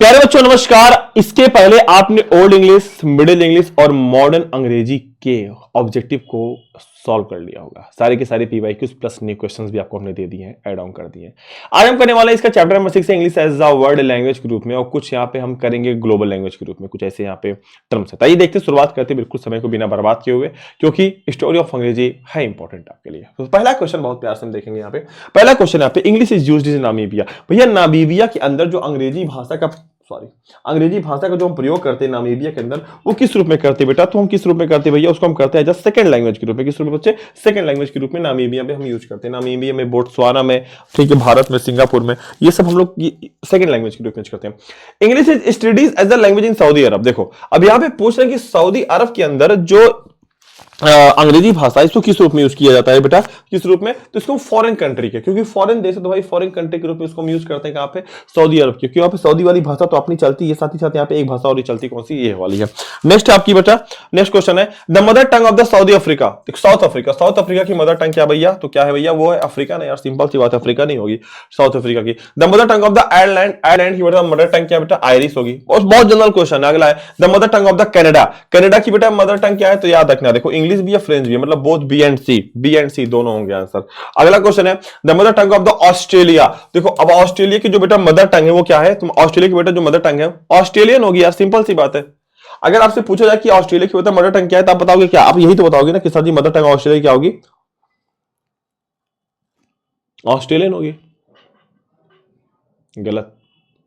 प्यारे बच्चों नमस्कार। इसके पहले आपने ओल्ड इंग्लिश, मिडिल इंग्लिश और मॉडर्न अंग्रेजी के ऑब्जेक्टिव को सॉल्व कर लिया होगा। सारे के सारे पीवाईक्यूज प्लस न्यू क्वेश्चंस भी आपको हमने दे दिए हैं, ऐड ऑन कर दिए हैं। आज हम करने वाले हैं इसका chapter number 6 English as a word language के रूप में, और कुछ यहाँ पे हम करेंगे ग्लोबल लैंग्वेज के रूप में, कुछ ऐसे यहाँ पे टर्म्स है। तो आइए देखते हैं, शुरुआत करते बिल्कुल समय को बिना बर्बाद किए हुए, क्योंकि स्टोरी ऑफ अंग्रेजी है इंपॉर्टेंट आपके लिए। तो पहला क्वेश्चन बहुत प्यार से हम देखेंगे यहाँ पे। पहला क्वेश्चन यहाँ पे, English is used in Namibia. भैया नामीबिया के अंदर जो अंग्रेजी भाषा का जो हम प्रयोग करते हैं नामीबिया के अंदर, वो किस रूप में करते हैं बेटा? तो हम किस रूप में करते हैं भैया? उसको हम करते हैं एज सेकंड लैंग्वेज के रूप में। किस रूप में बच्चे? सेकंड लैंग्वेज के रूप में नामीबिया में हम यूज करते हैं। नामीबिया में, बोत्सवाना में, ठीक है, भारत में, सिंगापुर में, ये सब हम लोग सेकंड लैंग्वेज के रूप में करते हैं। English is studies as a language in Saudi Arabia. देखो अब यहाँ पे पूछ रहे हैं कि सऊदी अरब के अंदर जो अंग्रेजी भाषा, इसको किस रूप में यूज किया जाता है बेटा? किस रूप में? तो इसको फॉरेन कंट्री के, क्योंकि फॉरेन देश है तो भाई फॉरेन कंट्री के रूप में इसको हम यूज करते हैं। कहां पे? सऊदी अरब के, क्योंकि यहाँ पे सऊदी वाली भाषा तो अपनी चलती है, साथ ही साथ यहाँ पे एक भाषा और ही चलती, कौन सी? ये वाली है। नेक्स्ट आपकी बेटा, नेक्स्ट क्वेश्चन है, the mother tongue of the Saudi Africa. South Africa, south Africa की मदर टंग क्या भैया? तो क्या है भैया? वो है अफ्रीका ना यार, सिंपल सी बात है, अफ्रीका नहीं होगी, साउथ अफ्रीका की। The mother tongue of the Ireland, Ireland की बेटा मदर टंग क्या बेटा? आयरिश होगी। और बहुत जनरल क्वेश्चन है अगला है, the mother tongue of the Canada, Canada की बेटा मदर टंग क्या है? तो याद रखना, देखो इंग्लिश भी है, फ्रेंच भी है, मतलब बोथ बी एंड सी दोनों होंगे आंसर। अगला क्वेश्चन है, the mother tongue of the Australia. देखो अब ऑस्ट्रेलिया की जो बेटा मदर टंग है वो क्या है? तुम ऑस्ट्रेलिया की बेटा जो मदर टंग है ऑस्ट्रेलियन होगी यार, सिंपल सी बात है। अगर आपसे पूछा जाए कि ऑस्ट्रेलिया की बेटा मदर टंग क्या है, तो आप बताओगे क्या? आप यही तो बताओगे ना कि सर जी मदर टंग ऑस्ट्रेलिया क्या होगी? ऑस्ट्रेलियन होगी। गलत,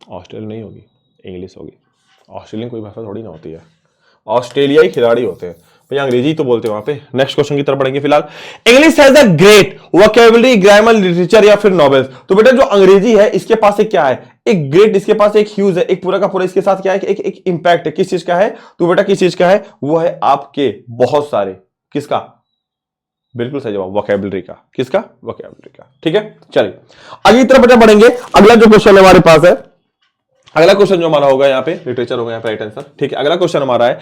ऑस्ट्रेलियन नहीं होगी, इंग्लिश होगी। ऑस्ट्रेलियन कोई भाषा थोड़ी ना होती है, ऑस्ट्रेलियाई खिलाड़ी होते हैं भैया, अंग्रेजी तो बोलते हैं वहां पे। नेक्स्ट क्वेश्चन की तरफ बढ़ेंगे फिलहाल। English has a great vocabulary, grammar, literature या फिर नॉवेल्स। तो बेटा जो अंग्रेजी है इसके पास एक क्या है? एक ग्रेट, इसके पास एक ह्यूज है, एक पूरा का पूरा इसके साथ क्या है? एक इंपैक्ट है। किस चीज का है? तो बेटा किस चीज का है? वो है आपके बहुत सारे, किसका? बिल्कुल सही जवाब, वोकैबुलरी का। किसका? वोकैबुलरी का। ठीक है, चलिए अगली तरफ बेटा बढ़ेंगे। अगला जो क्वेश्चन हमारे पास है, अगला क्वेश्चन जो हमारा होगा यहाँ पे लिटरेचर होगा, यहाँ पे राइट आंसर। ठीक है, अगला क्वेश्चन हमारा है,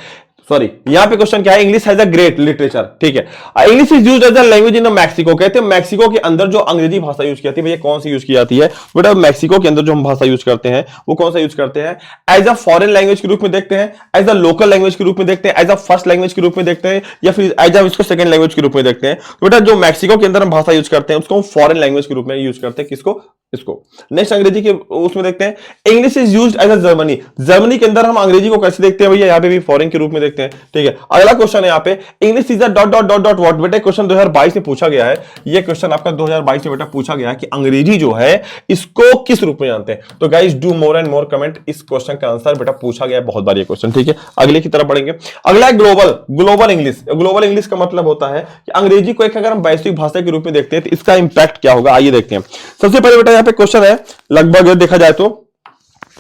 सॉरी यहाँ पे क्वेश्चन क्या है? English has a great literature. ठीक है, English is used as a language in Mexico. कहते हैं मैक्सिको के अंदर जो अंग्रेजी भाषा यूज की जाती है भैया, कौन सी यूज की जाती है बेटा? मैक्सिको के अंदर जो हम भाषा यूज करते हैं वो कौन सा यूज करते हैं? एज अ फॉरेन लैंग्वेज के रूप में देखते हैं, एज अ लोकल लैंग्वेज के रूप में देखते हैं, एज अ फर्स्ट लैंग्वेज के रूप में देखते हैं, या फिर एज अ इसको सेकंड लैंग्वेज के रूप में देखते हैं। तो बेटा जो मैक्सिको के अंदर हम भाषा यूज करते हैं उसको हम फॉरेन लैंग्वेज के रूप में यूज करते हैं। किसको? इसको। नेक्स्ट अंग्रेजी के उसमें देखते हैं, English is used as a Germany. Germany के अंदर हम अंग्रेजी को कैसे देखते हैं भैया? यहाँ पे भी फॉरेन के रूप में देखते हैं। ठीक है, अगला क्वेश्चन है यहाँ पे, English is a dot dot dot dot what. बेटा क्वेश्चन 2022 में पूछा गया है, ये क्वेश्चन आपका 2022 में बेटा पूछा गया है कि अंग्रेजी जो है इसको किस रूप में जानते हैं। तो guys do more and more comment, इस क्वेश्चन का आंसर बेटा पूछा गया है बहुत बार ये क्वेश्चन। ठीक है, अगले की तरफ बढ़ेंगे। अगला है global, global English. Global English का मतलब होता है कि अंग्रेजी को एक अगर हम वैश्विक भाषा के रूप में देखते हैं तो इसका इंपैक्ट क्या होगा, आइए देखते हैं। सबसे पहले बेटा यहाँ पे क्वेश्चन है, लगभग देखा जाए तो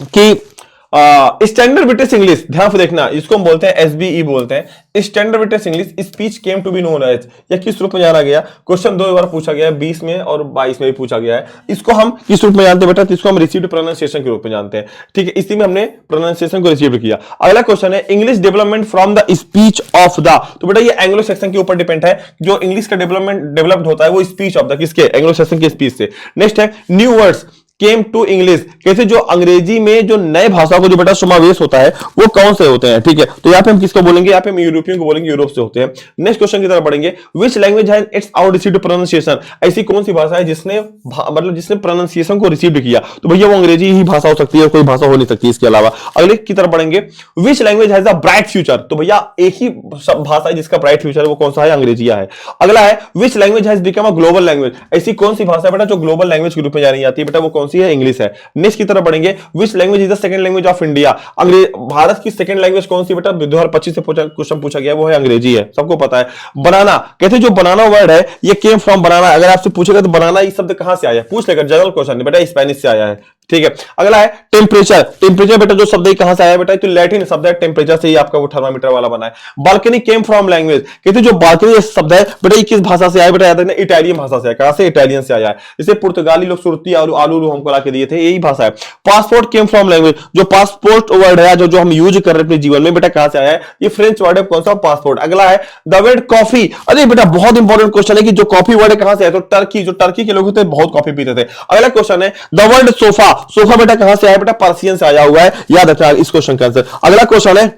कि स्टैंडर्ड ब्रिटिश इंग्लिश, ध्यान से देखना, इसको हम बोलते हैं एसबीई बोलते हैं, standard British English speech came to be known as, या किस रूप में जाना गया? क्वेश्चन 2 बार पूछा गया है, 20 में और 22 में भी पूछा गया है। इसको हम किस रूप में जानते हैं बेटा? तो इसको हम रिसीव्ड प्रोनाउंसिएशन के रूप में जानते हैं। ठीक है, इसी में हमने प्रोनाउंसिएशन को रिसीव किया। अगला क्वेश्चन है, English development from the speech of the. तो बेटा ये एंग्लो सेक्शन के ऊपर डिपेंड है, जो इंग्लिश का डेवलप्ड होता है वो स्पीच ऑफ द, किसके? एंग्लो सेक्शन के स्पीच से। नेक्स्ट है, new words came to English. कैसे जो अंग्रेजी में जो नए भाषा को जो बेटा समावेश होता है वो कौन से होते हैं? ठीक है, तो यहाँ पे हम किसको बोलेंगे? यहाँ पे हम यूरोपियन को बोलेंगे, यूरोप से होते हैं। नेक्स्ट क्वेश्चन की तरफ बढ़ेंगे, which language has its our received pronunciation. ऐसी कौन सी भाषा है जिसने मतलब जिसने प्रोनाउंसिएशन को रिसीव किया? तो भैया वो अंग्रेजी ही भाषा हो सकती है, कोई भाषा हो नहीं सकती इसके अलावा। अगले की तरफ बढ़ेंगे, which language has a bright future. तो भैया एक ही भाषा है जिसका ब्राइट फ्यूचर है, वो कौन सा है? अंग्रेजिया है। अगला है, विच language has become a global language. ऐसी कौन सी भाषा है बेटा जो ग्लोबल लैंग्वेज के रूप में जानी जाती है? बेटा वो कौन सी है? इंग्लिश है। नेक्स्ट की तरफ बढ़ेंगे, which language is the second language of India. Bharat की सेकंड लैंग्वेज कौन सी बेटा? 2025 से क्वेश्चन पूछा गया, वो है अंग्रेजी है, सबको पता है। बनाना, कहते हैं जो बनाना वर्ड है ये केम फ्रॉम बनाना। अगर आपसे पूछेगा तो बनाना ये शब्द कहां से आया, पूछ लेकर, जनरल क्वेश्चन है बेटा, स्पेनिश से आया है। ठीक है, अगला है टेम्परेचर। टेम्परेचर बेटा जो शब्द कहां से आया बेटा? तो लैटिन शब्द है, टेम्परेचर से ही आपका वो थर्मामीटर वाला बना है। Balcony came from language. कहते हैं जो बालकनी शब्द है बेटा ये किस भाषा से आया बेटा? याद रखना, इटालियन भाषा से। कहां से? इटालियन से आया है। जैसे पुर्तगाली लोग सुरती आलू आलू हमको ला के दिए थे, यही भाषा है। Passport came from language. जो पासपोर्ट वर्ड है जो हम यूज कर रहे हैं अपने जीवन में बेटा कहां से आया है? ये फ्रेंच वर्ड है, कौन सा? पासपोर्ट। अगला है द वर्ड कॉफी। अरे बेटा बहुत इंपॉर्टेंट क्वेश्चन है कि जो कॉफी वर्ड है कहां से है? तो टर्की, जो टर्की के लोग थे बहुत कॉफी पीते थे। अगला क्वेश्चन है, द वर्ड सोफा। सोफा बेटा कहां से आया बेटा, पर्सियन से आया हुआ है, याद रखना इस क्वेश्चन का आंसर। अगला क्वेश्चन है,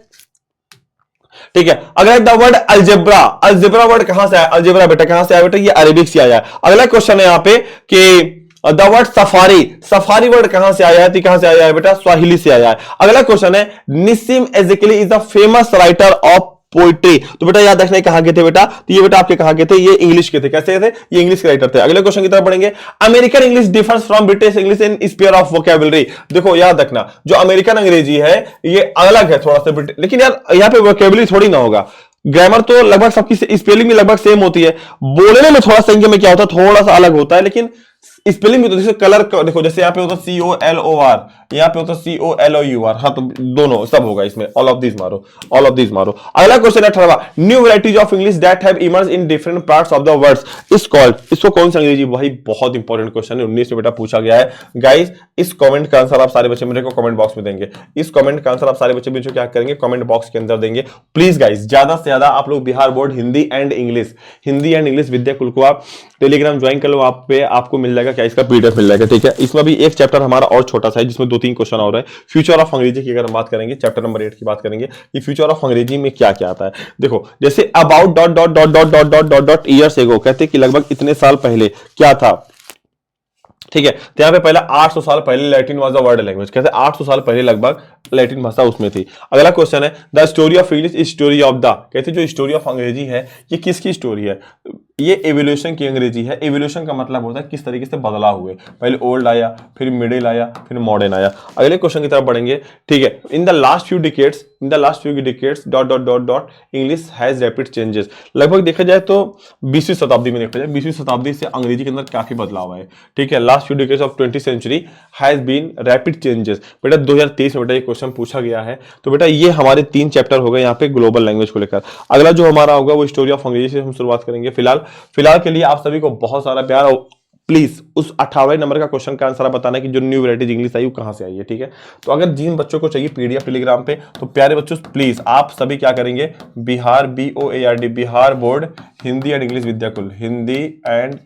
ठीक है, अगला the word algebra, algebra word कहां से आया, अलजेब्रा बेटा कहां से आया बेटा, ये अरेबिक से आया है। अगला क्वेश्चन है यहां पे कि the word safari, safari word कहां से आया है, तो कहां से आया है बेटा, स्वाहिली से आया है। अगला क्वेश्चन है Nissim Ezekiel is the famous writer of poetry, तो बेटा याद रखना कहां के थे बेटा, तो ये बेटा आपके कहां के थे, ये इंग्लिश के थे। कैसे थे, ये इंग्लिश के राइटर थे। अगले क्वेश्चन की तरफ बढ़ेंगे, American English differs from British English in sphere of vocabulary. देखो याद रखना जो अमेरिकन अंग्रेजी है ये अलग है थोड़ा सा, लेकिन यार यहाँ पे वोकैबुलरी थोड़ी ना होगा, ग्रामर तो लगभग सबकी, स्पेलिंग भी लगभग सेम होती है, बोलने में थोड़ा संख्या में क्या होता है, थोड़ा सा अलग होता है, लेकिन स्पेलिंग भी तो जैसे कलर देखो, जैसे यहाँ पे होता COLOR, यहाँ पे होता COLOUR, हाँ तो दोनों सब होगा इसमें, ऑल ऑफ दिस मारो, ऑल ऑफ दिस मारो। अगला क्वेश्चन है 18वां, new varieties of English that have emerged in different parts of the words is called, इसको कौन सी अंग्रेजी, भाई बहुत इंपॉर्टेंट क्वेश्चन है, 19 में बेटा पूछा गया है। गाइस इस कमेंट का आंसर आप सारे बच्चे मेरे को कमेंट बॉक्स में देंगे, इस कमेंट का आंसर आप सारे बच्चे मुझे क्या करेंगे, कमेंट बॉक्स के अंदर देंगे। प्लीज गाइस ज्यादा से ज्यादा आप लोग Bihar board Hindi and English Vidyakul को आप टेलीग्राम ज्वाइन कर लो, आप पे आपको मिल जाएगा क्या, इसका पीडीएफ मिल जाएगा, ठीक है। इसमें भी एक चैप्टर हमारा और छोटा सा है जिसमें 2-3 क्वेश्चन और है। फ्यूचर ऑफ अंग्रेजी की अगर हम बात करेंगे, चैप्टर नंबर 8 की बात करेंगे कि फ्यूचर ऑफ अंग्रेजी में क्या क्या आता है। देखो जैसे about dot dot dot dot dot dot dot dot years ago, कहते हैं कि लगभग इतने साल पहले क्या था, ठीक है। तो यहाँ पे पहला 800 साल पहले Latin was the world language, कहते हैं 800 साल पहले लगभग लैटिन भाषा उसमें थी। अगला क्वेश्चन है the story of English is story of the, कहते हैं जो स्टोरी ऑफ अंग्रेजी है ये किसकी स्टोरी है, ये एवोल्यूशन की अंग्रेजी है। एवोल्यूशन का मतलब होता है किस तरीके से बदलाव हुए, पहले ओल्ड आया, फिर मिडिल आया, फिर मॉडर्न आया। अगले क्वेश्चन की तरफ बढ़ेंगे, ठीक है। In the last few decades dot dot dot dot English has rapid changes, लगभग देखा जाए तो 20वीं शताब्दी में देखा जाए 20वीं शताब्दी से अंग्रेजी के अंदर काफी बदलाव आए, ठीक है। Last few decades of 20th century has been rapid changes, बेटा 2023 में बेटा ये क्वेश्चन पूछा गया है। तो बेटा ये हमारे 3 चैप्टर हो गए यहाँ पे ग्लोबल लैंग्वेज को लेकर। अगला जो हमारा होगा वो स्टोरी ऑफ अंग्रेजी से हम शुरुआत करेंगे। फिलहाल के लिए आप सभी को बहुत सारा प्यार, और प्लीज उस 18वें नंबर का क्वेश्चन का आंसर बताना कि जो न्यू वैरायटीज इंग्लिश आई वो कहां से आई है, ठीक है। तो अगर जिन बच्चों को चाहिए पीडीएफ टेलीग्राम पे, तो प्यारे बच्चों प्लीज आप सभी क्या करेंगे, Bihar BOARD Bihar board Hindi and English Vidyakul, Hindi and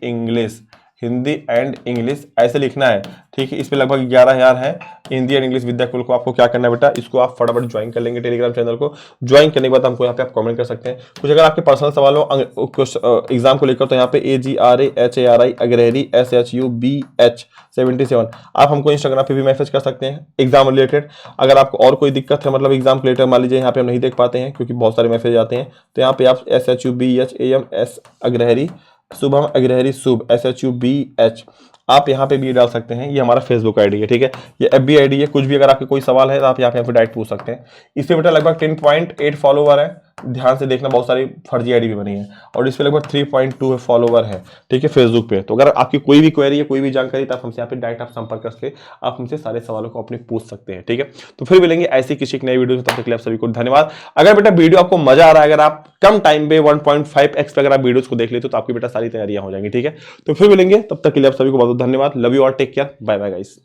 English ऐसे लिखना है, ठीक है। इसमें लगभग 11,000 है। हिंदी एंड इंग्लिश विद्याकुल को आपको क्या करना है बेटा, इसको आप फटाफट ज्वाइन कर लेंगे टेलीग्राम चैनल को। ज्वाइन करने के बाद हमको यहाँ पे आप कमेंट कर सकते हैं, कुछ अगर आपके पर्सनल सवाल हो एग्जाम को लेकर, तो यहाँ पे AGRAHARI अग्रहरी SHUBH 77 आप हमको इंस्टाग्राम पे भी मैसेज कर सकते हैं एग्जाम रिलेटेड। अगर आपको और कोई दिक्कत है, मतलब एग्जाम रिलेटेड, मान लीजिए यहाँ पे हम नहीं देख पाते हैं क्योंकि बहुत सारे मैसेज आते हैं, तो यहाँ पे आप SHUBHAMS अग्रहरी शुभम अग्रहरी शुभ SHUBH आप यहाँ पे भी डाल सकते हैं। ये हमारा फेसबुक आईडी है, ठीक है। ये FB आईडी है, कुछ भी अगर आपके कोई सवाल है तो आप यहाँ पे डायरेक्ट पूछ सकते हैं। इससे बेटा लगभग 10.8 फॉलोवर है, ध्यान से देखना, बहुत सारी फर्जी आईडी भी बनी है, और इस पे लगभग 3.2 फॉलोवर है, ठीक है, फेसबुक पे। तो अगर आपकी कोई भी क्वेरी है, कोई भी जानकारी, तो आप हमसे यहाँ पे डायरेक्ट आप संपर्क करके आप हमसे सारे सवालों को अपने पूछ सकते हैं, ठीक है। तो फिर मिलेंगे ऐसी किसी एक नई वीडियो, तब तक के लिए आप सभी को धन्यवाद। अगर बेटा वीडियो आपको मजा आ रहा है, अगर आप कम टाइम पे 1.5x पे अगर आप वीडियोस को देख लेते हो, तो आपकी बेटा सारी तैयारियां हो जाएंगी, ठीक है। तो फिर मिलेंगे, तब तक के लिए आप सभी को बहुत धन्यवाद। Love you all, take care, bye bye guys.